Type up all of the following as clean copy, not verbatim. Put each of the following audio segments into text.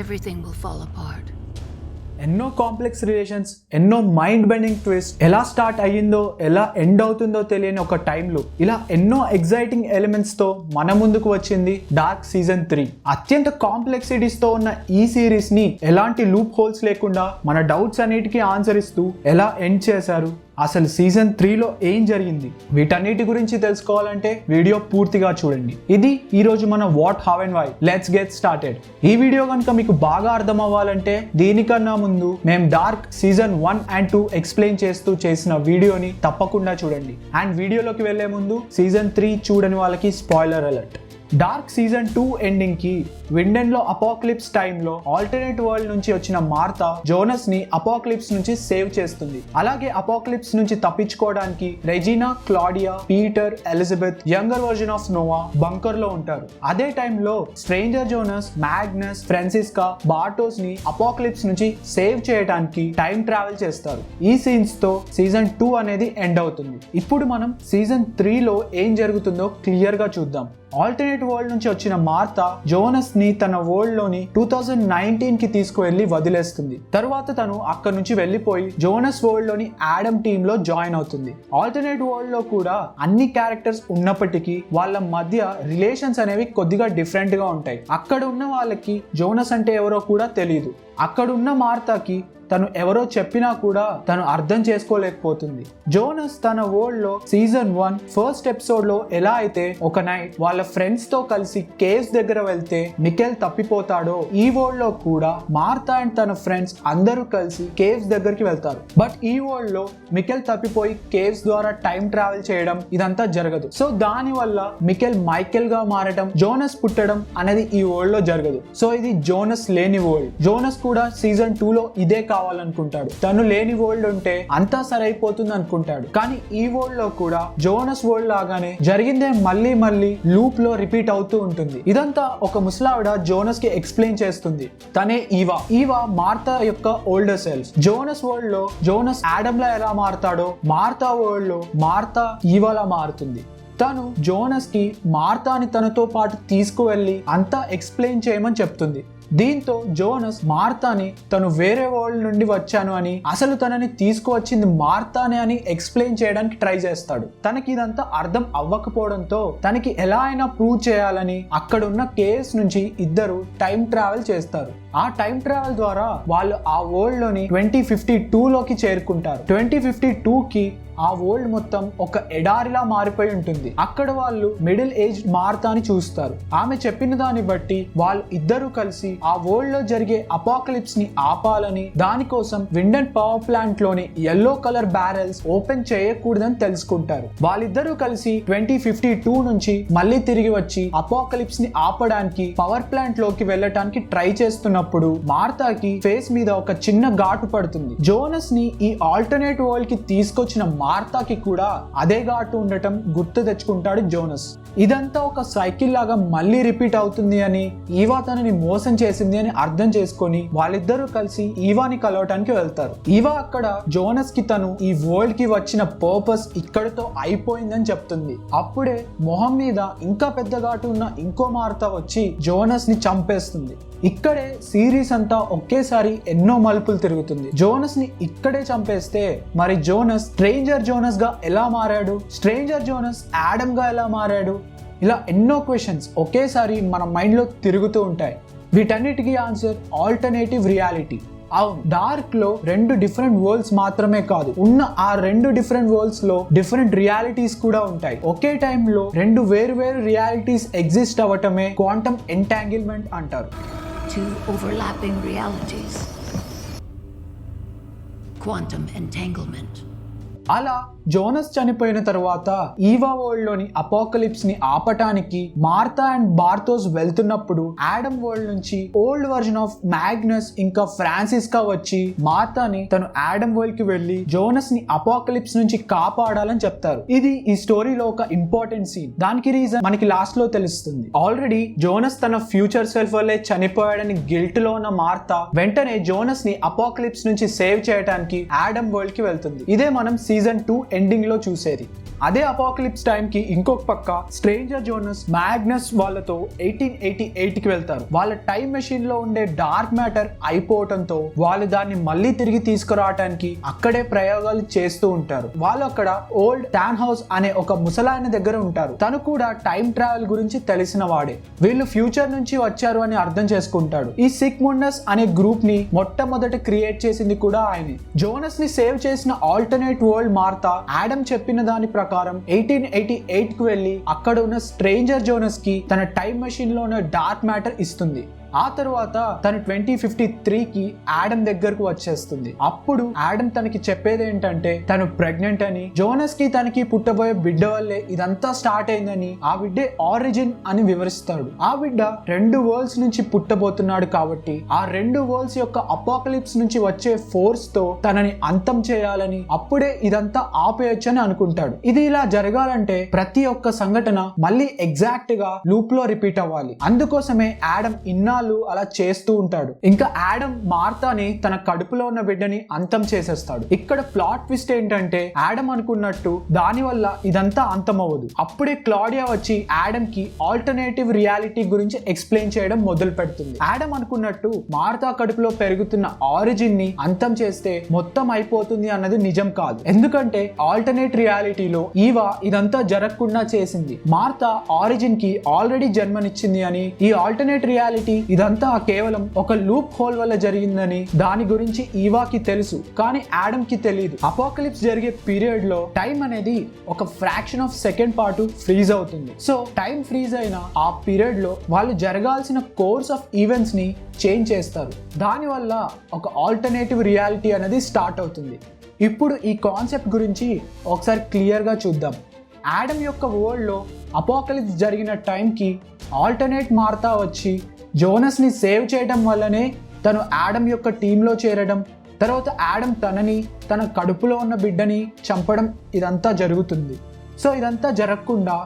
everything will fall apart. ఎన్నో complex relations, ఎన్నో mind bending twist, ఎలా స్టార్ట్ అయ్యిందో ఎలా ఎండ్ అవుతుందో తెలియని ఒక టైంలో ఇలా ఎన్నో ఎగ్జైటింగ్ ఎలిమెంట్స్ తో మన ముందుకు వచ్చింది డార్క్ సీజన్ 3. అత్యంత కాంప్లెక్సిటీస్ తో ఉన్న ఈ సిరీస్ ని ఎలాంటి లూప్ హోల్స్ లేకుండా మన డౌట్స్ అన్నిటికీ ఆన్సర్ ఇస్తూ ఎలా ఎండ్ చేశారు, అసలు సీజన్ 3లో ఏం జరిగింది, వీటన్నిటి గురించి తెలుసుకోవాలంటే వీడియో పూర్తిగా చూడండి. ఇది ఈ రోజు మన what how and why. Let's get started. ఈ వీడియో కనుక మీకు బాగా అర్థం అవ్వాలంటే దీనికన్నా ముందు మేము డార్క్ సీజన్ 1 and 2 ఎక్స్ప్లెయిన్ చేస్తూ చేసిన వీడియోని తప్పకుండా చూడండి. అండ్ వీడియోలోకి వెళ్లే ముందు సీజన్ 3 చూడని వాళ్ళకి spoiler alert. Dark season 2 ending కి విండెన్ లో అపోక్లిప్స్ టైంలో ఆల్టర్నేట్ వరల్డ్ నుంచి వచ్చిన మార్తా జోనస్ ని అపోక్లిప్స్ నుంచి సేవ్ చేస్తుంది. అలాగే అపోక్లిప్స్ నుంచి తప్పించుకోవడానికి Regina, Claudia, Peter, Elisabeth, younger version of Noah bunker లో ఉంటారు. అదే టైంలో stranger Jonas, Magnus, Franziska, Bartosz ని అపోక్లిప్స్ నుంచి సేవ్ చేయడానికి టైం ట్రావెల్ చేస్తారు. ఈ సీన్స్ తో సీజన్ 2 అనేది ఎండ్ అవుతుంది. ఇప్పుడు మనం సీజన్ 3లో ఏం జరుగుతుందో క్లియర్ గా చూద్దాం. ఆల్టర్నేట్ వరల్డ్ నుంచి వచ్చిన మార్తా జోనస్ ని తన వరల్డ్ లోని 2019 కి తీసుకువెళ్లి వదిలేస్తుంది. తర్వాత తను అక్కడి నుంచి వెళ్లిపోయి జోనస్ వరల్డ్ లోని ఆడమ్ టీమ్ లో జాయిన్ అవుతుంది. ఆల్టర్నేట్ వరల్డ్ లో కూడా అన్ని క్యారెక్టర్స్ ఉన్నప్పటికీ వాళ్ళ మధ్య రిలేషన్స్ అనేవి కొద్దిగా డిఫరెంట్ గా ఉంటాయి. అక్కడ ఉన్న వాళ్ళకి జోనస్ అంటే ఎవరో కూడా తెలియదు. అక్కడున్న మార్తాకి తను ఎవరో చెప్పినా కూడా తను అర్థం చేసుకోలేకపోతుంది. జోనస్ తన వరల్డ్ లో సీజన్ 1 ఫస్ట్ ఎపిసోడ్ లో ఎలా అయితే ఒక నైట్ వాళ్ళ ఫ్రెండ్స్ తో కలిసి కేవ్స్ దగ్గర వెళ్తే మికెల్ తప్పిపోతాడో, ఈ వరల్డ్ లో కూడా మార్తా అండ్ తన ఫ్రెండ్స్ అందరూ కలిసి కేవ్స్ దగ్గరికి వెళ్తారు. బట్ ఈ వరల్డ్ లో మికెల్ తప్పిపోయి కేవ్స్ ద్వారా టైం ట్రావెల్ చేయడం ఇదంతా జరగదు. సో దాని వల్ల మికెల్ మైకెల్ గా మారడం, జోనస్ పుట్టడం అనేది ఈ వరల్డ్ లో జరగదు. సో ఇది జోనస్ లేని వరల్డ్. జోనస్ కూడా సీజన్ 2లో ఇదే కావాలనుకుంటాడు. తను లేని వరల్డ్ ఉంటే అంతా సరైపోతుంది అనుకుంటాడు. కానీ ఈ వరల్డ్ లో కూడా జోనస్ వరల్డ్ లాగానే జరిగిందే మళ్ళీ మళ్ళీ లూప్ లో రిపీట్ అవుతూ ఉంటుంది. ఇదంతా ఒక ముసలావిడ జోనస్ కి ఎక్స్ప్లెయిన్ చేస్తుంది. తనే ఈవా మార్తా యొక్క ఓల్డర్ సెల్ఫ్. జోనస్ వరల్డ్ లో జోనస్ ఆడమ్ లా ఎలా మారతాడో, మార్తా వరల్డ్ లో మార్తా ఈవాలా మారుతుంది. తను జోనస్ కి మార్తాని తనతో పాటు తీసుకువెళ్లి అంతా ఎక్స్ప్లెయిన్ చేయమని చెప్తుంది. దీంతో జోనస్ మార్తాని తను వేరే వరల్డ్ నుండి వచ్చాను అని, అసలు తనని తీసుకువచ్చింది మార్తానే అని ఎక్స్ప్లెయిన్ చేయడానికి ట్రై చేస్తాడు. తనకి ఇదంతా అర్థం అవ్వకపోవడంతో తనకి ఎలా అయినా ప్రూవ్ చేయాలని అక్కడున్న కేవ్స్ నుంచి ఇద్దరు టైం ట్రావెల్ చేస్తారు. ఆ టైం ట్రావెల్ ద్వారా వాళ్ళు ఆ వరల్డ్ లోని 2052లోకి చేరుకుంటారు. 2052కి ఆ వరల్డ్ మొత్తం ఒక ఎడారిలా మారిపోయి ఉంటుంది. అక్కడ వాళ్ళు మిడిల్ ఏజ్ మార్తాని చూస్తారు. ఆమె చెప్పిన దాన్ని బట్టి వాళ్ళు ఇద్దరు కలిసి ఆ వరల్డ్ లో జరిగే అపోకలిప్స్ ని ఆపాలని, దానికోసం విండెన్ పవర్ ప్లాంట్ లోని yellow కలర్ బ్యారెల్స్ ఓపెన్ చేయకూడదని తెలుసుకుంటారు. వాళ్ళిద్దరూ కలిసి 2052 నుంచి మళ్ళీ తిరిగి వచ్చి అపోకలిప్స్ ని ఆపడానికి పవర్ ప్లాంట్ లోకి వెళ్ళటానికి ట్రై చేస్తున్నప్పుడు మార్తాకి ఫేస్ మీద ఒక చిన్న ఘాటు పడుతుంది. జోనస్ ని ఈ ఆల్టర్నేట్ వరల్డ్ కి తీసుకొచ్చిన మార్తాకి కూడా అదే ఘాటు ఉండటం గుర్తు తెచ్చుకుంటాడు జోనస్. ఇదంతా ఒక సైకిల్ లాగా మళ్ళీ రిపీట్ అవుతుంది అని, ఈవా తనని మోసం చేసింది అని అర్థం చేసుకొని వాళ్ళిద్దరూ కలిసి ఈవాని కలవటానికి వెళ్తారు. ఈవా అక్కడ జోనస్ కి తను ఈ వరల్డ్ కి వచ్చిన పర్పస్ ఇక్కడితో అయిపోయిందని చెప్తుంది. అప్పుడే మొహం మీద ఇంకా పెద్ద ఘాటు ఉన్న ఇంకో మార్తా వచ్చి జోనస్ ని చంపేస్తుంది. ఇక్కడే సిరీస్ అంతా ఒకేసారి ఎన్నో మలుపులు తిరుగుతుంది. జోనస్ ని ఇక్కడే చంపేస్తే మరి జోనస్ స్ట్రేంజర్ జోనస్ గా ఎలా మారాడు, స్ట్రేంజర్ జోనస్ ఆడమ్ గా ఎలా మారాడు, ఇలా ఎన్నో క్వశ్చన్స్ ఒకేసారి మన మైండ్ లో తిరుగుతూ ఉంటాయి. వీటన్నిటికీ ఆన్సర్ ఆల్టర్నేటివ్ రియాలిటీ. అవును, డార్క్ లో 2 డిఫరెంట్ వరల్డ్స్ మాత్రమే కాదు, ఉన్న ఆ 2 డిఫరెంట్ వరల్డ్స్ లో డిఫరెంట్ రియాలిటీస్ కూడా ఉంటాయి. ఒకే టైంలో 2 వేరు రియాలిటీస్ ఎగ్జిస్ట్ అవ్వటమే క్వాంటమ్ ఎంటాంగిల్మెంట్ అంటారు. 2 overlapping realities. Quantum entanglement. అలా జోనస్ చనిపోయిన తర్వాత ఈవా వరల్డ్ లోని అపోకలిప్స్ ని ఆపటానికి మార్తా అండ్ బార్తోస్ వెళ్తున్నప్పుడు ఆడమ్ వరల్డ్ నుంచి ఓల్డ్ వర్జన్ ఆఫ్ మ్యాగ్నస్ ఇంకా ఫ్రాన్సిస్కా వచ్చి మార్తాని తను ఆడమ్ వరల్డ్ కి వెళ్లి జోనస్ ని అపోకలిప్స్ నుంచి కాపాడాలని చెప్తారు. ఇది ఈ స్టోరీలో ఒక ఇంపార్టెంట్ సీన్. దానికి రీజన్ మనకి లాస్ట్ లో తెలుస్తుంది. ఆల్రెడీ జోనస్ తన ఫ్యూచర్ సెల్ఫ్ వల్లే చనిపోయాడని గిల్ట్ లో ఉన్న మార్తా వెంటనే జోనస్ ని అపోకలిప్స్ నుంచి సేవ్ చేయడానికి ఆడమ్ వరల్డ్ కి వెళ్తుంది. ఇదే మనం సీజన్ 2 ఎండింగ్ లో చూసేది. అదే అపోకలిప్స్ టైం కి ఇంకొక పక్క స్ట్రేంజర్ జోనస్ మ్యాగ్నస్ వాళ్ళతో 1888 కి వెళ్తారు. వాళ్ళ టైం మెషిన్ లో ఉండే డార్క్ మ్యాటర్ అయిపోవటంతో వాళ్ళు దాన్ని మళ్ళీ తిరిగి తీసుకురావడానికి అక్కడే ప్రయోగాలు చేస్తూ ఉంటారు. వాళ్ళు అక్కడ ఓల్డ్ టాన్ హౌస్ అనే ఒక ముసలాయన దగ్గర ఉంటారు. తను కూడా టైం ట్రావెల్ గురించి తెలిసిన వాడే. వీళ్ళు ఫ్యూచర్ నుంచి వచ్చారు అని అర్థం చేసుకుంటాడు. ఈ సిగ్ముండస్ అనే గ్రూప్ ని మొట్టమొదట క్రియేట్ చేసింది కూడా ఆయనే. జోనస్ ని సేవ్ చేసిన ఆల్టర్నేట్ వరల్డ్ మార్తా ఆడమ్ చెప్పిన దాని ప్రకారం 1888 కు వెళ్లి అక్కడ ఉన్న స్ట్రేంజర్ జోనస్ కి తన టైం మెషిన్ లో ఉన్న డార్క్ మ్యాటర్ ఇస్తుంది. ఆ తర్వాత తను 2053కి ఆడమ్ దగ్గరకు వచ్చేస్తుంది. అప్పుడు ఆడమ్ తనకి చెప్పేది ఏంటంటే తను ప్రెగ్నెంట్ అని, జోనస్ కి తనకి పుట్టబోయే బిడ్డ వల్లే ఇదంతా స్టార్ట్ అయిందని, ఆ బిడ్డే ఆరిజిన్ అని వివరిస్తాడు. ఆ బిడ్డ 2 వరల్డ్స్ నుంచి పుట్టబోతున్నాడు కాబట్టి ఆ 2 వరల్డ్స్ యొక్క అపోకలిప్స్ నుంచి వచ్చే ఫోర్స్ తో తనని అంతం చేయాలని, అప్పుడే ఇదంతా ఆపేయొచ్చని అనుకుంటాడు. ఇది ఇలా జరగాలంటే ప్రతి ఒక్క సంఘటన మళ్ళీ ఎగ్జాక్ట్ గా లూప్ లో రిపీట్ అవ్వాలి. అందుకోసమే ఆడమ్ ఇన్నాళ్ళు అలా చేస్తూ ఉంటాడు. ఇంకా ఆడమ్ మార్తాని తన కడుపులో ఉన్న బిడ్డని అంతం చేసేస్తాడు. ఇక్కడ ప్లాట్ ట్విస్ట్ ఏంటంటే ఆడమ్ అనుకున్నట్టు దాని వల్ల ఇదంతా అంతం అవ్వదు. అప్పుడే క్లాడియా వచ్చి ఆడమ్ కి ఆల్టర్నేటివ్ రియాలిటీ గురించి ఎక్స్ప్లెయిన్ చేయడం మొదలు పెడుతుంది. ఆడమ్ అనుకున్నట్టు మార్తా కడుపులో పెరుగుతున్న ఆరిజిన్ ని అంతం చేస్తే మొత్తం అయిపోతుంది అన్నది నిజం కాదు. ఎందుకంటే ఆల్టర్నేట్ రియాలిటీలో ఈవా ఇదంతా జరగకుండా చేసింది. మార్తా ఆరిజిన్ కి ఆల్రెడీ జన్మనిచ్చింది అని, ఈ ఆల్టర్నేట్ రియాలిటీ ఇదంతా కేవలం ఒక లూప్ హోల్ వల్ల జరిగిందని దాని గురించి ఈవాకి తెలుసు, కానీ ఆడమ్ కి తెలియదు. అపోకలిప్స్ జరిగే పీరియడ్ లో టైం అనేది ఒక ఫ్రాక్షన్ ఆఫ్ సెకండ్ పాటు ఫ్రీజ్ అవుతుంది. సో టైం ఫ్రీజ్ అయిన ఆ పీరియడ్ లో వాళ్ళు జరగాల్సిన కోర్స్ ఆఫ్ ఈవెంట్స్ ని చేంజ్ చేస్తారు. దానివల్ల ఒక ఆల్టర్నేటివ్ రియాలిటీ అనేది స్టార్ట్ అవుతుంది. ఇప్పుడు ఈ కాన్సెప్ట్ గురించి ఒకసారి క్లియర్ గా చూద్దాం. ఆడమ్ యొక్క వరల్డ్ లో అపోకలిప్స్ జరిగిన టైంకి ఆల్టర్నేట్ మార్తా వచ్చి జోనస్ ని సేవ్ చేయడం వల్లనే తను ఆడమ్ యొక్క టీంలో చేరడం, తర్వాత ఆడమ్ తనని తన కడుపులో ఉన్న బిడ్డని చంపడం ఇదంతా జరుగుతుంది. సో ఇదంతా జరగకుండా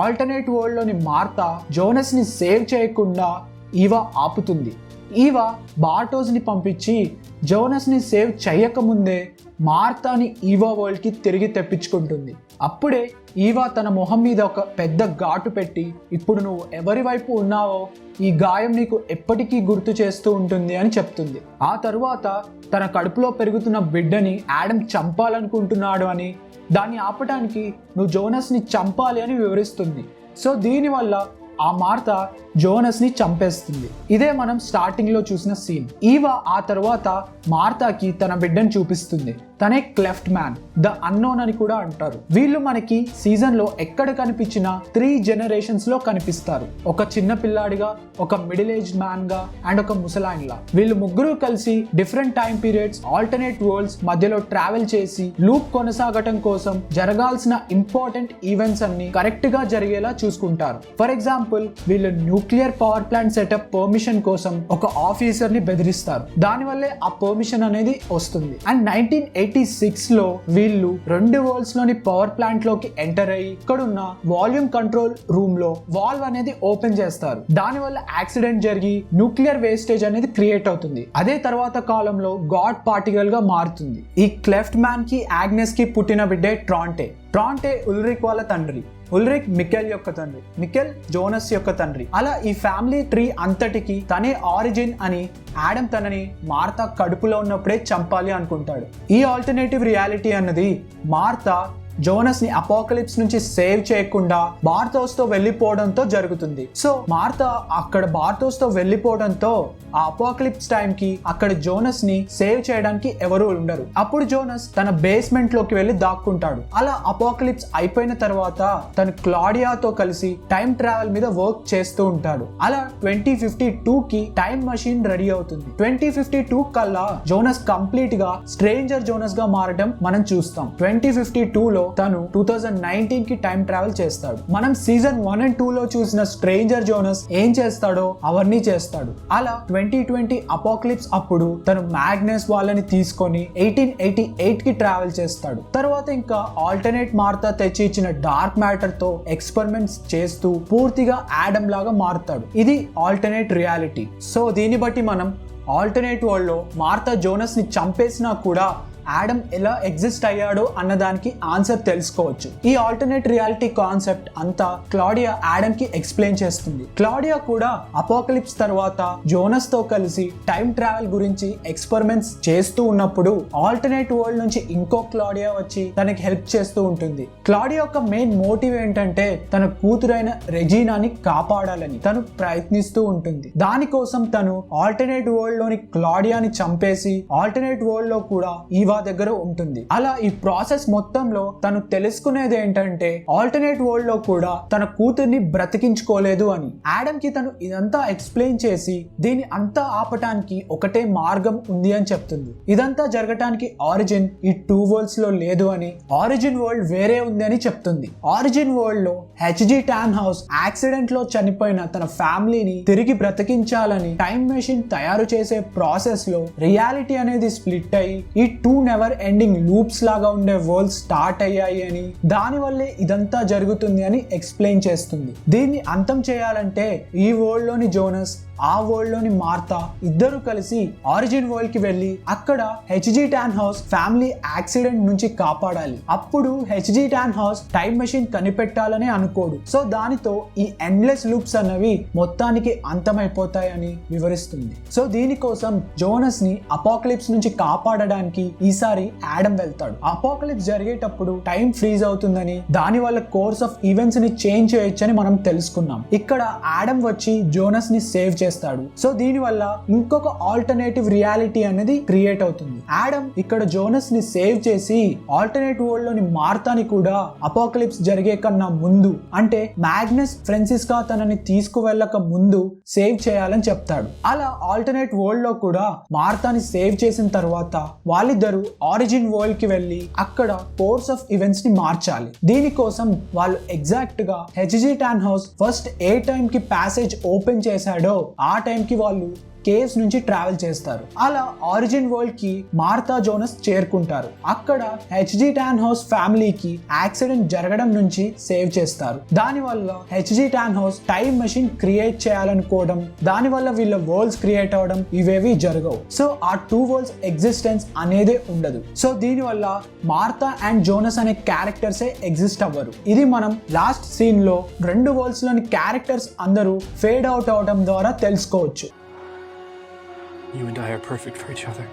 ఆల్టర్నేట్ వరల్డ్లోని మార్తా జోనస్ ని సేవ్ చేయకుండా ఈవా ఆపుతుంది. ఈవా బార్టోస్ని పంపించి జోనస్ని సేవ్ చేయకముందే మార్తాని ఈవా వరల్డ్కి తిరిగి తెప్పించుకుంటుంది. అప్పుడే ఈవా తన మొహం మీద ఒక పెద్ద ఘాటు పెట్టి, ఇప్పుడు నువ్వు ఎవరి వైపు ఉన్నావో ఈ గాయం నీకు ఎప్పటికీ గుర్తు చేస్తూ ఉంటుంది అని చెప్తుంది. ఆ తరువాత తన కడుపులో పెరుగుతున్న బిడ్డని ఆడమ్ చంపాలనుకుంటున్నాడు అని, దాన్ని ఆపటానికి నువ్వు జోనస్ని చంపాలి అని వివరిస్తుంది. సో దీనివల్ల ఆ మార్తా జోనస్ ని చంపేస్తుంది. ఇదే మనం స్టార్టింగ్ లో చూసిన సీన్. ఈవా ఆ తర్వాత మార్తాకి తన బిడ్డను చూపిస్తుంది. తనే క్లెఫ్ట్ మ్యాన్, ద అన్నోన్ అని కూడా అంటారు. వీళ్ళు మనకి సీజన్ లో ఎక్కడ కనిపించిన 3 జనరేషన్స్ లో కనిపిస్తారు. ఒక చిన్న పిల్లాడిగా, ఒక మిడిల్ ఏజ్ మ్యాన్ గా అండ్ ఒక ముసలాయన్ లా. వీళ్ళు ముగ్గురు కలిసి different time periods, alternate world's మధ్యలో ట్రావెల్ చేసి లూప్ కొనసాగటం కోసం జరగాల్సిన ఇంపార్టెంట్ ఈవెంట్స్ అన్ని కరెక్ట్ గా జరిగేలా చూసుకుంటారు. ఫర్ ఎగ్జాంపుల్ వీళ్ళు nuclear power plant setup permission కోసం ఒక ఆఫీసర్ ని బెదిరిస్తారు. దానివల్లే ఆ పర్మిషన్ అనేది వస్తుంది. అండ్ 1986 లో వీళ్ళు 2 వరల్డ్స్ లోని పవర్ ప్లాంట్ లోకి ఎంటర్ అయ్యి ఇక్కడున్న వాల్యూమ్ కంట్రోల్ రూమ్ లో వాల్వ్ అనేది ఓపెన్ చేస్తారు. దానివల్ల యాక్సిడెంట్ జరిగి న్యూక్లియర్ వేస్టేజ్ అనేది క్రియేట్ అవుతుంది. అదే తర్వాత కాలంలో గాడ్ పార్టికల్ గా మారుతుంది. ఈ క్లెఫ్ట్ మ్యాన్ కి ఆగ్నెస్ కి పుట్టిన బిడ్డే ట్రాంటే ఉల్రిక్ వాళ్ళ తండ్రి, ఉల్రిక్ మికెల్ యొక్క తండ్రి, మికెల్ జోనస్ యొక్క తండ్రి. అలా ఈ ఫ్యామిలీ ట్రీ అంతటికి తనే ఆరిజిన్ అని ఆడమ్ తనని మార్తా కడుపులో ఉన్నప్పుడే చంపాలి అనుకుంటాడు. ఈ ఆల్టర్నేటివ్ రియాలిటీ అన్నది మార్తా జోనస్ ని అపోకలిప్స్ నుంచి సేవ్ చేయకుండా బార్తోస్ తో వెళ్ళిపోవడంతో జరుగుతుంది. సో మార్తా అక్కడ బార్తోస్ తో వెళ్ళిపోవడంతో ఆ అపోకలిప్స్ టైం కి అక్కడ జోనస్ ని సేవ్ చేయడానికి ఎవరు ఉండరు. అప్పుడు జోనస్ తన బేస్మెంట్ లోకి వెళ్ళి దాక్కుంటాడు. అలా అపోకలిప్స్ అయిపోయిన తర్వాత తను క్లాడియాతో కలిసి టైం ట్రావెల్ మీద వర్క్ చేస్తూ ఉంటాడు. అలా 2052 కి టైం మషిన్ రెడీ అవుతుంది. 2052 కల్లా జోనస్ కంప్లీట్ గా స్ట్రేంజర్ జోనస్ గా మారడం మనం చూస్తాం. 2052 లో తను 2019 కి టైం ట్రావెల్ చేస్తాడు. మనం సీజన్ 1 and 2 లో చూసిన స్ట్రేంజర్ జోనస్ ఏం చేస్తాడో అవన్నీ చేస్తాడు. అలా 2020 అపోకలిప్స్ అప్పుడు తను మ్యాగ్నస్ వాళ్ళని తీసుకొని 1888 కి ట్రావెల్ చేస్తాడు. తర్వాత ఇంకా ఆల్టర్నేట్ మార్తా తెచ్చి ఇచ్చిన డార్క్ మ్యాటర్ తో ఎక్స్పెరిమెంట్స్ చేస్తూ పూర్తిగా ఆడమ్ లాగా మారుతాడు. ఇది ఆల్టర్నేట్ రియాలిటీ. సో దీన్ని బట్టి మనం ఆల్టర్నేట్ వరల్డ్ లో మార్తా జోనస్ ని చంపేసినా కూడా ఆడమ్ ఎలా ఎగ్జిస్ట్ అయ్యాడో అన్నదానికి ఆన్సర్ తెలుసుకోవచ్చు. ఈ ఆల్టర్నేట్ రియాలిటీ కాన్సెప్ట్ అంతా క్లాడియా ఆడమ్ కి ఎక్స్ప్లెయిన్ చేస్తుంది. క్లాడియా కూడా అపోకలిప్స్ తర్వాత జోనస్ తో కలిసి టైం ట్రావెల్ గురించి ఎక్స్పెరిమెంట్స్ చేస్తూ ఉన్నప్పుడు ఆల్టర్నేట్ వరల్డ్ నుంచి ఇంకో క్లాడియా వచ్చి తనకి హెల్ప్ చేస్తూ ఉంటుంది. క్లాడియా యొక్క మెయిన్ మోటివ్ ఏంటంటే తన కూతురైన రెజీనాని కాపాడాలని తను ప్రయత్నిస్తూ ఉంటుంది. దానికోసం తను ఆల్టర్నేట్ వరల్డ్ లోని క్లాడియాని చంపేసి ఆల్టర్నేట్ వరల్డ్ లో కూడా ఈవా దగ్గర ఉంటుంది. అలా ఈ ప్రాసెస్ మొత్తంలో తను తెలుసుకునేది ఏంటంటే ఆల్టర్నేట్ వరల్డ్ లో కూడా తన కూతుర్ని బ్రతికించుకోలేదు అని. ఆడమ్ కి తను ఇదంతా ఎక్స్ప్లెయిన్ చేసి దీని అంతా ఆపటానికి ఒకటే మార్గం ఉంది అని చెప్తుంది. ఇదంతా జరగటానికి ఆరిజిన్ ఈ టూ వరల్డ్స్ లో లేదు అని, ఆరిజిన్ వరల్డ్ వేరే ఉంది అని చెప్తుంది. ఆరిజిన్ వరల్డ్ లో హెచ్జి టాన్ హౌస్ యాక్సిడెంట్ లో చనిపోయిన తన ఫ్యామిలీని తిరిగి బ్రతికించాలని టైం మెషిన్ తయారు చేసే ప్రాసెస్ లో రియాలిటీ అనేది స్ప్లిట్ అయ్యి ఈ టూ నెవర్ ఎండింగ్ లూప్స్ లాగా ఉండే వరల్డ్ స్టార్ట్ అయ్యాయి అని, దాని వల్లే ఇదంతా జరుగుతుంది అని ఎక్స్ప్లెయిన్ చేస్తుంది. దీన్ని అంతం చేయాలంటే ఈ వరల్డ్ లోని జోనస్, ఆ వరల్డ్ లోని మార్తా ఇద్దరు కలిసి ఆరిజిన్ వరల్డ్ కి వెళ్ళి అక్కడ H G Tannhaus family accident నుంచి కాపాడాలి. అప్పుడు H G Tannhaus time machine కనిపెట్టాలని అనుకోడు. సో దానితో ఈ ఎండ్లెస్ లూప్స్ అన్నవి మొత్తానికి అంతమైపోతాయని వివరిస్తుంది. సో దీనికోసం జోనస్ ని అపోకలిప్స్ నుంచి కాపాడడానికి ఈసారి ఆడమ్ వెళ్తాడు. అపోకలిప్స్ జరిగేటప్పుడు టైం ఫ్రీజ్ అవుతుందని, దాని వల్ల కోర్స్ ఆఫ్ ఈవెంట్స్ ని చేంజ్ చేయొచ్చని మనం తెలుసుకున్నాం. ఇక్కడ ఆడమ్ వచ్చి జోనస్ ని సేవ్ చేస్తాడు. సో దీని వల్ల ఇంకొక ఆల్టర్నేటివ్ రియాలిటీ అనేది క్రియేట్ అవుతుంది. ఆడమ్ ఇక్కడ జోనస్ ని సేవ్ చేసి ఆల్టర్నేట్ వరల్డ్ లోని మార్తాని కూడా అపోకలిప్స్ జరిగే కన్నా ముందు, అంటే మ్యాగ్నస్ ఫ్రాన్సిస్కా తనని తీసుకువెళ్ళక ముందు సేవ్ చేయాలని చెప్తాడు. అలా ఆల్టర్నేట్ వరల్డ్ లో కూడా మార్తాని సేవ్ చేసిన తర్వాత వాళ్ళిద్దరూ ఆరిజిన్ వరల్డ్ కి వెళ్ళి అక్కడ కోర్స్ ఆఫ్ ఈవెంట్స్ ని మార్చాలి. దీనికోసం వాళ్ళు ఎగ్జాక్ట్ గా హెచ్జి టాన్ హౌస్ ఫస్ట్ ఏ టైం కి ప్యాసేజ్ ఓపెన్ చేశాడో ఆ టైం కి వాళ్ళు కేవ్స్ నుంచి ట్రావెల్ చేస్తారు. అలా ఆరిజిన్ వరల్డ్ కి మార్తా జోనస్ చేరుకుంటారు. అక్కడ హెచ్జి టాన్ హౌస్ ఫ్యామిలీకి యాక్సిడెంట్ జరగడం నుంచి సేవ్ చేస్తారు. దాని వల్ల H G Tannhaus time machine create చేయాలనుకోవడం, దాని వల్ల వీళ్ళ వరల్డ్స్ క్రియేట్ అవడం ఇవేవి జరగవు. సో ఆ టూ వరల్డ్స్ ఎగ్జిస్టెన్స్ అనేదే ఉండదు. సో దీని వల్ల మార్తా అండ్ జోనస్ అనే క్యారెక్టర్సే ఎగ్జిస్ట్ అవ్వరు. ఇది మనం లాస్ట్ సీన్ లో రెండు వరల్డ్స్ లోని క్యారెక్టర్స్ అందరూ ఫేడ్ అవుట్ అవడం ద్వారా తెలుసుకోవచ్చు. You and I are perfect for each other.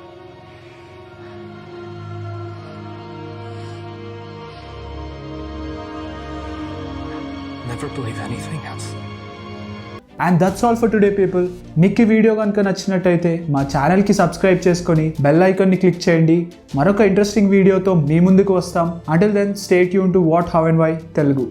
Never believe anything else. And that's all for today people. మీకు ఈ వీడియో కనుక నచ్చినట్టయితే మా ఛానల్కి సబ్స్క్రైబ్ చేసుకొని బెల్ ఐకాన్ని క్లిక్ చేయండి. మరొక ఇంట్రెస్టింగ్ వీడియోతో మీ ముందుకు వస్తాం. Until then stay tuned to what how and why Telugu.